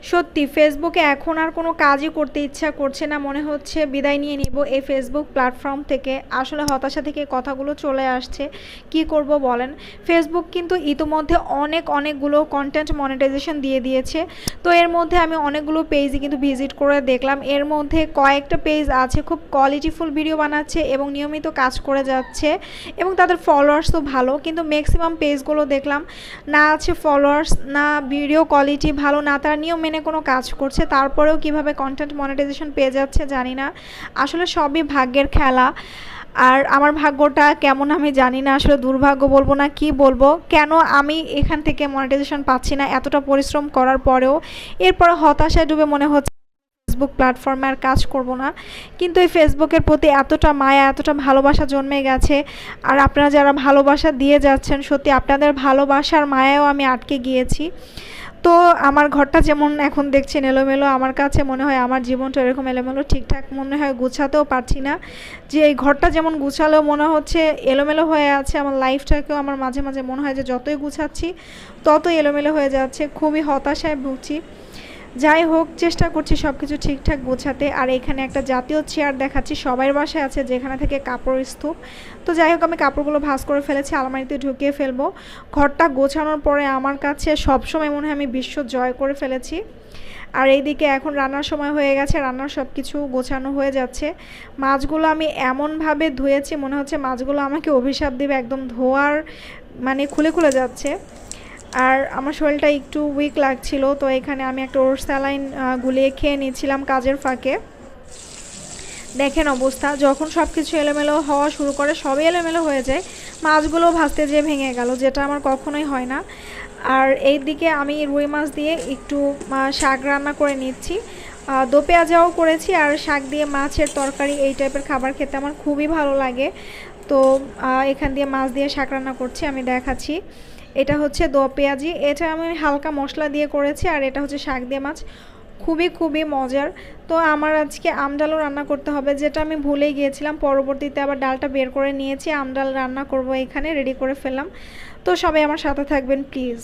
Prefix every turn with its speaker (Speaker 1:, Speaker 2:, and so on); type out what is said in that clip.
Speaker 1: সত্যি ফেসবুকে এখন আর কোনো কাজই করতে ইচ্ছা করছে না, মনে হচ্ছে বিদায় নিয়ে নিব এই ফেসবুক প্ল্যাটফর্ম থেকে। আসলে হতাশা থেকে কথাগুলো চলে আসছে, কি করব বলেন। ফেসবুক কিন্তু ইতোমধ্যে অনেকগুলো কন্টেন্ট মনিটাইজেশন দিয়ে দিয়েছে। তো এর মধ্যে আমি অনেকগুলো পেজই কিন্তু ভিজিট করে দেখলাম, এর মধ্যে কয়েকটা পেজ আছে খুব কোয়ালিটিফুল ভিডিও বানাচ্ছে এবং নিয়মিত কাজ করে যাচ্ছে এবং তাদের ফলোয়ার্সও ভালো, কিন্তু ম্যাক্সিমাম পেজগুলো দেখলাম না আছে ফলোয়ার্স, না ভিডিও কোয়ালিটি ভালো, না তারা নিয়ম মেনে কোনো কাজ করছে, তারপরেও কিভাবে কন্টেন্ট মনিটাইজেশন পেয়ে যাচ্ছে জানি না। আসলে সবই ভাগ্যের খেলা। আর আমার ভাগ্যটা কেমন আমি জানি না, আসলে দুর্ভাগ্য বলবো না কি বলবো, কেন আমি এখান থেকে মনিটাইজেশন পাচ্ছি না এতটা পরিশ্রম করার পরেও। এরপরে হতাশায় ডুবে মনে হচ্ছে ফেসবুক প্ল্যাটফর্মে আর কাজ করব না। কিন্তু এই ফেসবুকের প্রতি এতটা মায়া, এতটা ভালোবাসা জন্মে গেছে। আর আপনারা যারা ভালোবাসা দিয়ে যাচ্ছেন, সত্যি আপনাদের ভালোবাসার মায়াও আমি আটকে গিয়েছি। তো আমার ঘরটা যেমন এখন দেখছেন এলোমেলো, আমার কাছে মনে হয় আমার জীবনটা এরকম এলোমেলো, ঠিকঠাক মনে হয় গুছাতেও পারছি না। যে এই ঘরটা যেমন গুছালেও মনে হচ্ছে এলোমেলো হয়ে আছে, আমার লাইফটাকেও আমার মাঝে মাঝে মনে হয় যে যতই গুছাচ্ছি ততই এলোমেলো হয়ে যাচ্ছে, খুবই হতাশায় ভুগছি। যাই হোক, চেষ্টা করছি সব কিছু ঠিকঠাক গোছাতে। আর এখানে একটা জাতীয় চেয়ার দেখাচ্ছি, সবার বাসায় আছে, যেখানে থেকে কাপড়ের স্তূপ। তো যাই হোক, আমি কাপড়গুলো ভাঁজ করে ফেলেছি, আলমারিতে ঢুকিয়ে ফেলবো। ঘরটা গোছানোর পরে আমার কাছে সবসময় মনে হয় আমি বিশ্ব জয় করে ফেলেছি। আর এইদিকে এখন রান্নার সময় হয়ে গেছে, রান্নার সব কিছু গোছানো হয়ে যাচ্ছে। মাছগুলো আমি এমনভাবে ধুয়েছি মনে হচ্ছে মাছগুলো আমাকে অভিশাপ দেবে, একদম ধোয়ার মানে খুলে খুলে যাচ্ছে। আর আমার শরীরটা একটু উইক লাগছিল, তো এখানে আমি একটা ওর স্যালাইন গুলিয়ে খেয়ে নিচ্ছিলাম কাজের ফাঁকে। দেখেন অবস্থা, যখন সব কিছু এলোমেলো হওয়া শুরু করে, সবই এলোমেলো হয়ে যায়। মাছগুলো ভাজতে যেয়ে ভেঙে গেল, যেটা আমার কখনোই হয় না। আর এই দিকে আমি রুই মাছ দিয়ে একটু শাক রান্না করে নিচ্ছি, দো পেঁয়াজাও করেছি। আর শাক দিয়ে মাছের তরকারি, এই টাইপের খাবার খেতে আমার খুবই ভালো লাগে। তো এখান দিয়ে মাছ দিয়ে শাক রান্না করছি, আমি দেখাচ্ছি। এটা হচ্ছে দো পেঁয়াজি, এটা আমি হালকা মশলা দিয়ে করেছি। আর এটা হচ্ছে শাক দিয়ে মাছ, খুবই মজার। তো আমার আজকে আমডালও রান্না করতে হবে, যেটা আমি ভুলেই গিয়েছিলাম। পরবর্তীতে আবার ডালটা বের করে নিয়েছি, আমডাল রান্না করব, এখানে রেডি করে ফেললাম। তো সবাই আমার সাথে থাকবেন প্লিজ।